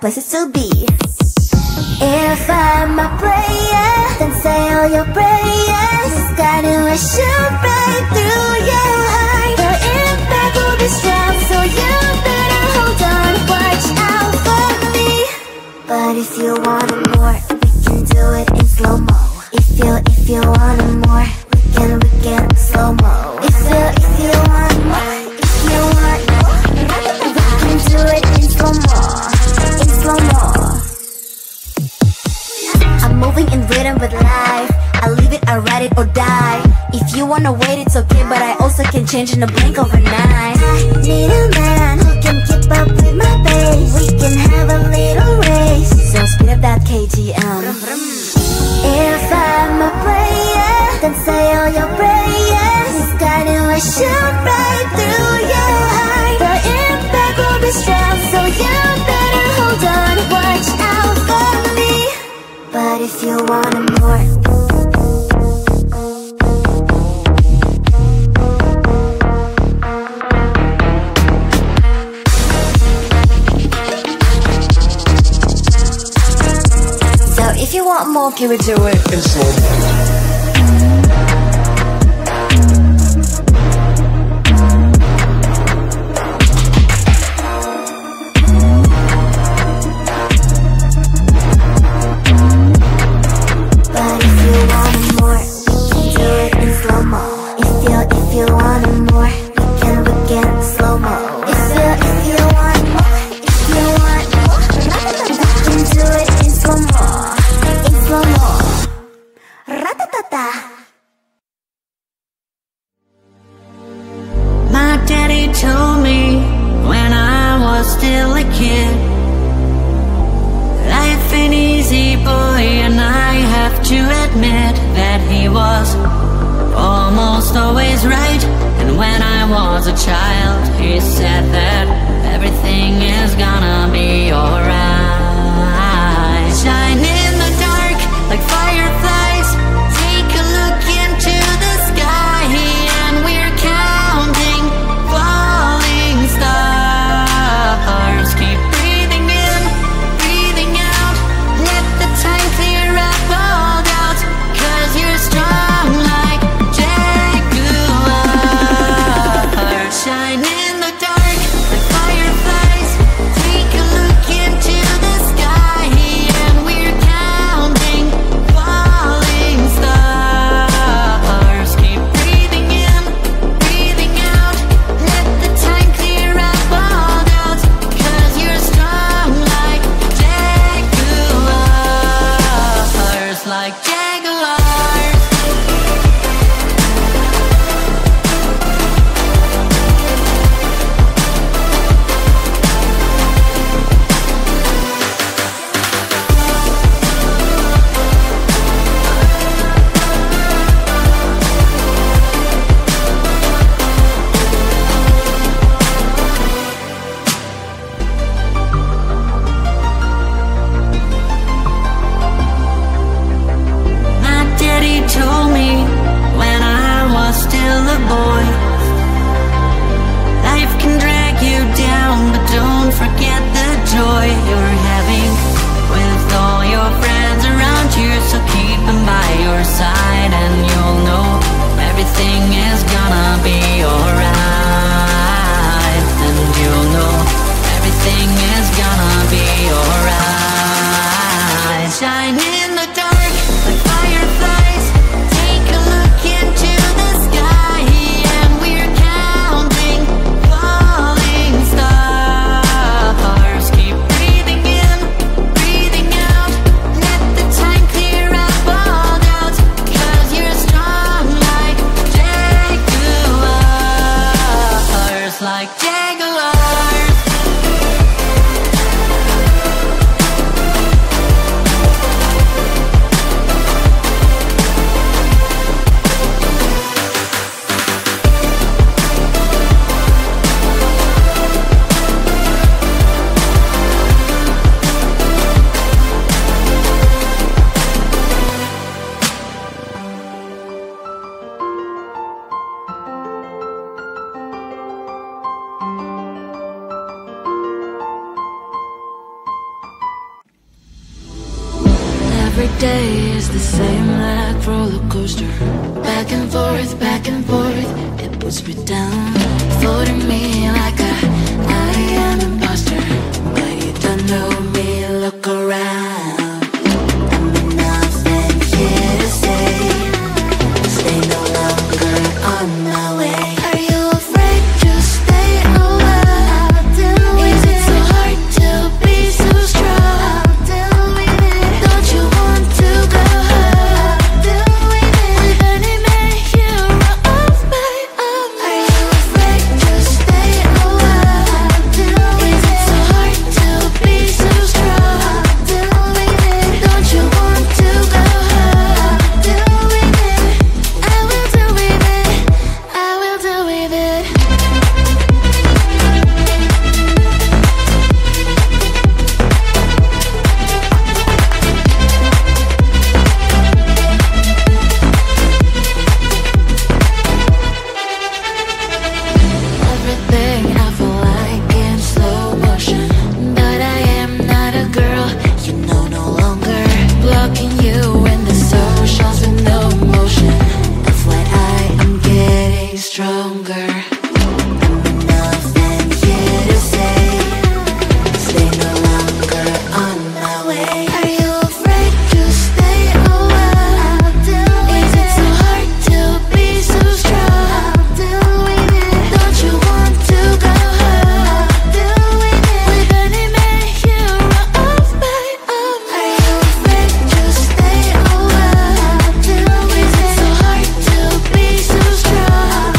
places to be. If I'm a player, then say all your prayers. It's gonna shoot right through your heart. The impact will be strong, so you better hold on. Watch out for me. But if you want it more, we can do it in slow-mo. If you want it more, we can slow-mo. If you want more, we can do it in slow-mo. In slow-mo. I'm moving in rhythm with life. I leave it, I ride it or die. If you wanna wait, it's okay, but I also can change in a blink overnight. Need a man who can keep up with my pace. We can have a little race, so speed up that KTM. If I'm a player, then say all your prayers. It's gonna shoot right through your heart. The impact will be strong, so you better hold on. Watch out for me. But if you want it more, so if you want more, give it to it in slow-mo. My daddy told me when I was still a kid, life ain't easy, boy, and I have to admit that he was almost always right. And when I was a child, he said that everything is gonna be alright. Shine in the dark like fireflies. Take a look into the sky, and we're counting falling stars. Keep breathing in, breathing out. Let the time clear up all doubts, 'cause you're strong like Jaguar. Shine in the dark like fireflies. Take a look into the sky, and we're counting falling stars. Keep breathing in, breathing out. Let the time clear up all doubts, 'cause you're strong like jaguars. Like jaguars. My daddy told me when I was still a boy, life can drag you down, but don't forget the joy you're having with all your friends around you. So keep them by your side, and you'll know everything is gonna be alright. And you'll know everything is gonna be alright. Shine in the dark like fireflies. Take a look into the sky, and we're counting falling stars. Keep breathing in, breathing out. Let the time clear up all doubts, 'cause you're strong like jaguars. Like jaguars. day is the same like roller coaster. Back and forth, it puts me down. Floating me like I am imposter. But you don't know me, look around. I'm nothing here to say. Stay no longer on my way. Are you afraid to stay a while? Is it so hard to be so strong? Don't you want to go home? With any man hero of my own. Are you afraid to stay a while? Is it so hard to be so strong? Don't you want to go home? I will do with it. I will do with it. Everything I feel like in slow motion, but I am not a girl, you know, no longer. Blocking you in the socials with no motion. FYI, I'm getting stronger. I'm nothing here to say. Stay no longer on my way. Are you afraid to stay a while? Is it so hard to be so strong? Don't you want to go home? With any man hero of my own. Are you afraid to stay a while? Is it so hard to be so strong?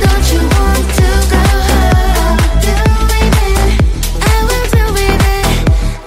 Don't you want to go home? I will do with it.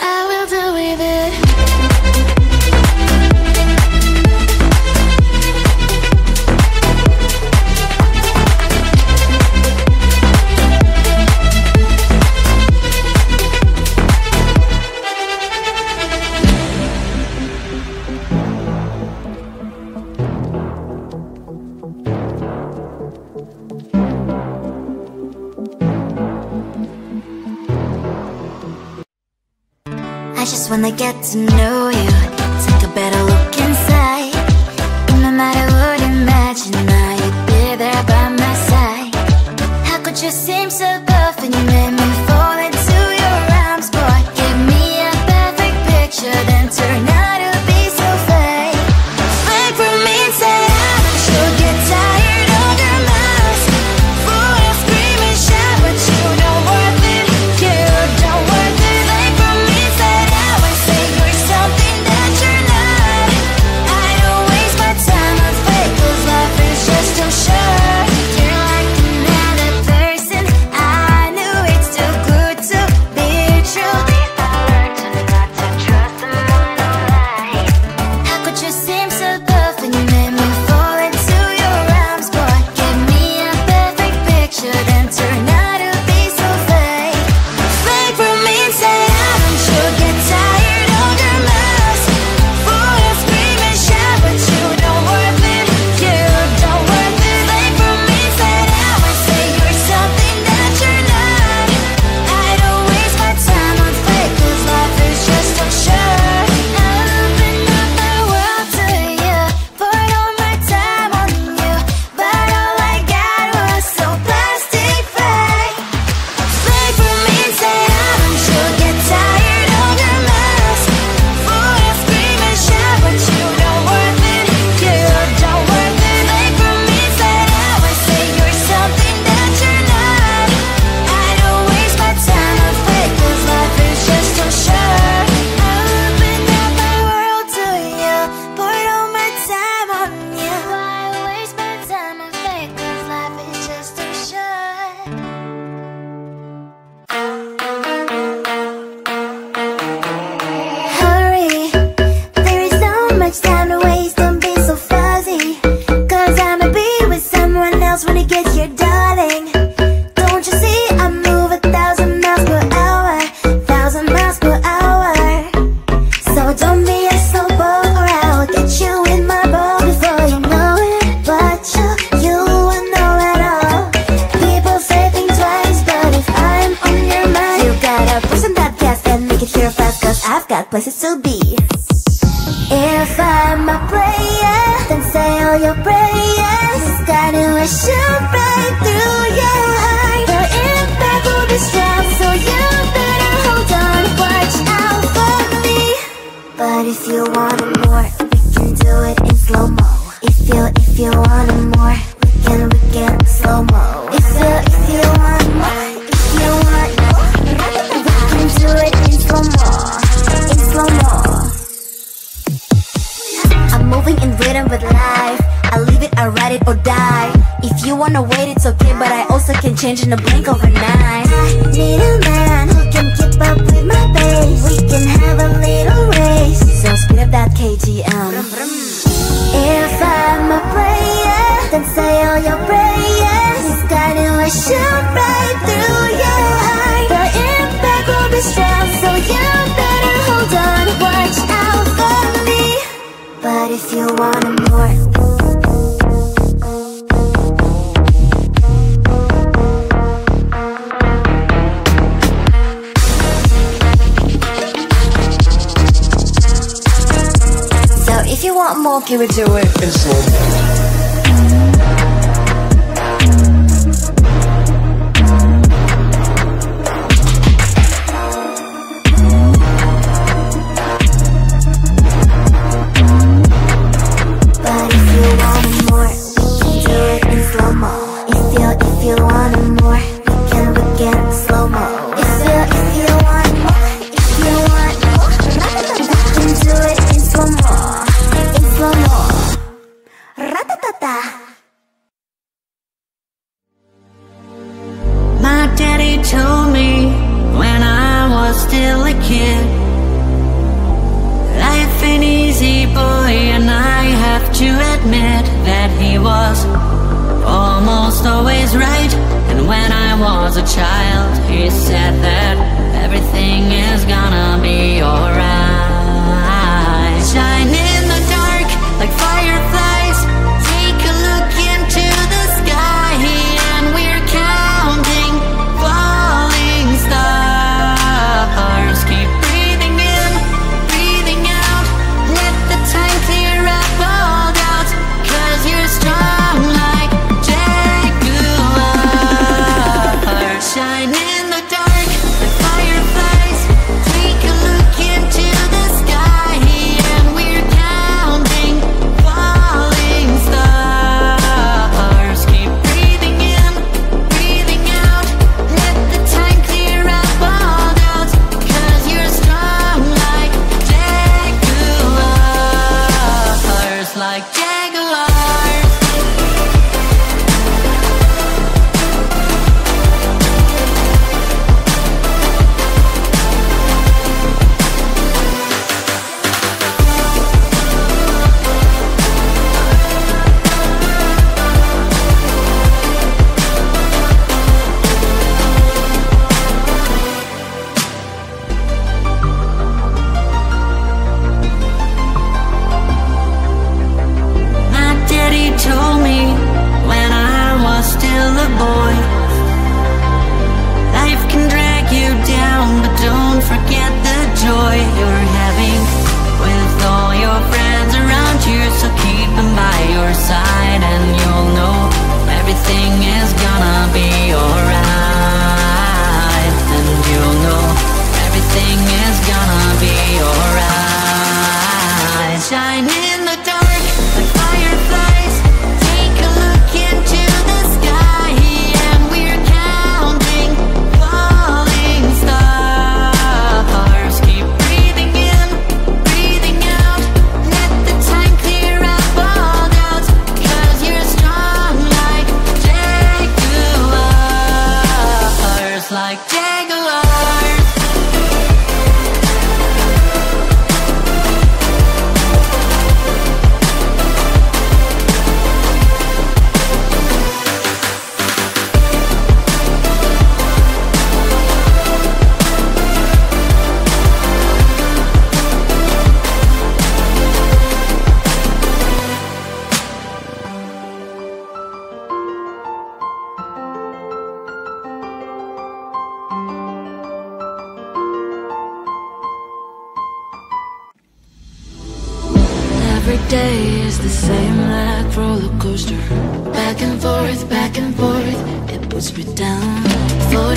I will do with it. I just wanna get to know you, take a better look inside. No matter what you imagine, now you'd be there by my side. How could you seem so perfect? You made me fall into your arms, boy. Give me a perfect picture, then turn out to be so fake. Fake from inside out, I'm sure get tired of your mouth. Full of scream and shout, but you don't worth it. You don't worth it. Fake from inside out, I say you're something that you're not. I don't waste my time on fake, 'cause life is just too short. You're like another person I knew change in a blink overnight. Need a man who can keep up with my pace. We can have a little race, so speed up that KTM. If I'm a player, then say all your prayers. This guiding will shoot right through your heart. The impact will be strong, so you better hold on. Watch out for me. But if you want more, if you want more, give it to it in slow motion. But if you want more, we can do it in slow mo. If you want more, we can slow-mo. If you want more, we can do it in slow-mo. Ratatata. My daddy told me when I was still a kid, life ain't easy, boy, and I have to admit that he was almost always right. And when I was a child, he said that everything is gonna be alright. Shine in the dark like fireflies, take a look into the sky, and we're counting falling stars. Keep breathing in, breathing out, let the time clear up all doubts, 'cause you're strong like jaguars. Shine in the dark like fireflies, take a look into the sky, and we're counting falling stars. Keep breathing in, breathing out, let the time clear up all doubts, 'cause you're strong like jaguars, like jaguars. My daddy told me when I was still a boy, life can drag you down, but don't forget the joy you're having with all your friends around you. So keep them by your side, and you'll know everything is gonna be alright. And you'll know everything is gonna be alright. Shine in the dark like fireflies, take a look into the sky, and we're counting falling stars. Keep breathing in, breathing out, let the time clear up all doubts, 'cause you're strong like jaguars, like jaguars. Every day is the same like roller coaster, back and forth, it puts me down. For